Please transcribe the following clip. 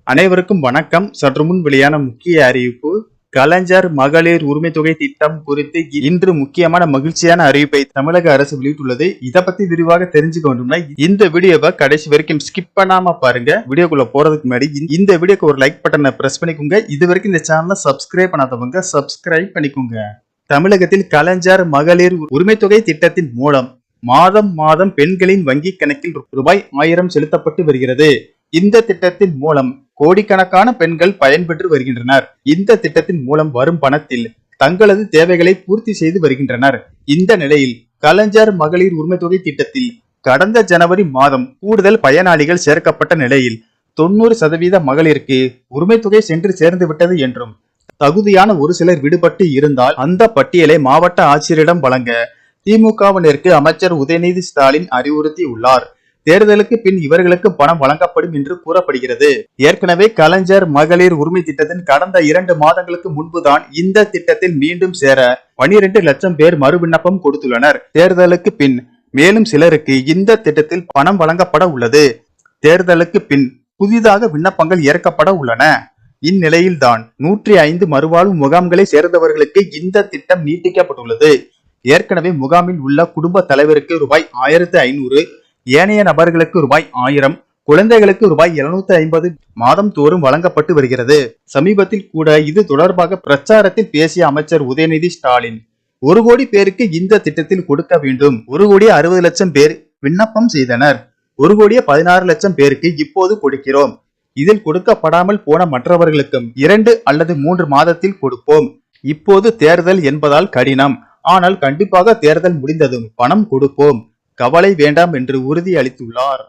அனைவருக்கும் வணக்கம். சற்று முன் வெளியான முக்கிய அறிவிப்பு. கலைஞர் மகளிர் உரிமை தொகை திட்டம் குறித்து இன்று முக்கியமான மகிழ்ச்சியான அறிவிப்பை தமிழக அரசு வெளியிட்டுள்ளது. இதை பத்தி விரிவாக தெரிஞ்சுக்க வேண்டும்னா இந்த வீடியோவை கடைசி வரைக்கும் ஸ்கிப் பண்ணாம பாருங்க. வீடியோக்குள்ள போறதுக்கு முன்னாடி இந்த வீடியோக்கு ஒரு லைக் பட்டனை பிரஸ் பண்ணிக்கோங்க. இது வரைக்கும் இந்த சேனலை சப்ஸ்கிரைப் பண்ணாதவங்க சப்ஸ்கிரைப் பண்ணிக்கோங்க. தமிழகத்தில் கலைஞர் மகளிர் உரிமை தொகை திட்டத்தின் மூலம் மாதம் மாதம் பெண்களின் வங்கி கணக்கில் ரூபாய் 1000 செலுத்தப்பட்டு வருகிறது. இந்த திட்டத்தின் மூலம் கோடிக்கணக்கான பெண்கள் பயன்பெற்று வருகின்றனர். இந்த திட்டத்தின் மூலம் வரும் பணத்தில் தங்களது தேவைகளை பூர்த்தி செய்து வருகின்றனர். இந்த நிலையில் கலைஞர் மகளிர் உரிமை தொகை திட்டத்தில் கடந்த ஜனவரி மாதம் கூடுதல் பயனாளிகள் சேர்க்கப்பட்ட நிலையில் 90% மகளிருக்கு உரிமை தொகை சென்று சேர்ந்து விட்டது என்றும், தகுதியான ஒரு சிலர் விடுபட்டு இருந்தால் அந்த பட்டியலை மாவட்ட ஆட்சியரிடம் வழங்க திமுகவினருக்கு அமைச்சர் உதயநிதி ஸ்டாலின் அறிவுறுத்தியுள்ளார். தேர்தலுக்கு பின் இவர்களுக்கு பணம் வழங்கப்படும் என்று கூறப்படுகிறது. ஏற்கனவே கலைஞர் மகளிர் உரிமை திட்டத்தின் கடந்த 2 மாதங்களுக்கு முன்புதான் இந்த திட்டத்தில் மீண்டும் சேர 12 லட்சம் பேர் மறு விண்ணப்பம் கொடுத்துள்ளனர். தேர்தலுக்கு பின் மேலும் சிலருக்கு இந்த திட்டத்தில் பணம் வழங்கப்பட உள்ளது. தேர்தலுக்கு பின் புதிதாக விண்ணப்பங்கள் ஏற்கப்பட உள்ளன. இந்நிலையில்தான் 105 மறுவாழ்வு முகாம்களை சேர்ந்தவர்களுக்கு இந்த திட்டம் நீட்டிக்கப்பட்டுள்ளது. ஏற்கனவே முகாமில் உள்ள குடும்ப தலைவருக்கு ரூபாய் 1500, ஏனைய நபர்களுக்கு ரூபாய் 1000, குழந்தைகளுக்கு ரூபாய் 750 மாதம் தோறும் வழங்கப்பட்டு வருகிறது. சமீபத்தில் கூட இது தொடர்பாக பிரச்சாரத்தில் பேசிய அமைச்சர் உதயநிதி ஸ்டாலின் 1 கோடி பேருக்கு இந்த திட்டத்தில் கொடுக்க வேண்டும். 1 கோடி 60 லட்சம் பேர் விண்ணப்பம் செய்தனர். 1 கோடி 16 லட்சம் பேருக்கு இப்போது கொடுக்கிறோம். இதில் கொடுக்கப்படாமல் போன மற்றவர்களுக்கும் 2 அல்லது 3 மாதத்தில் கொடுப்போம். இப்போது தேர்தல் என்பதால் கடினம், ஆனால் கண்டிப்பாக தேர்தல் முடிந்ததும் பணம் கொடுப்போம், கவலை வேண்டாம் என்று உறுதி அளித்துள்ளார்.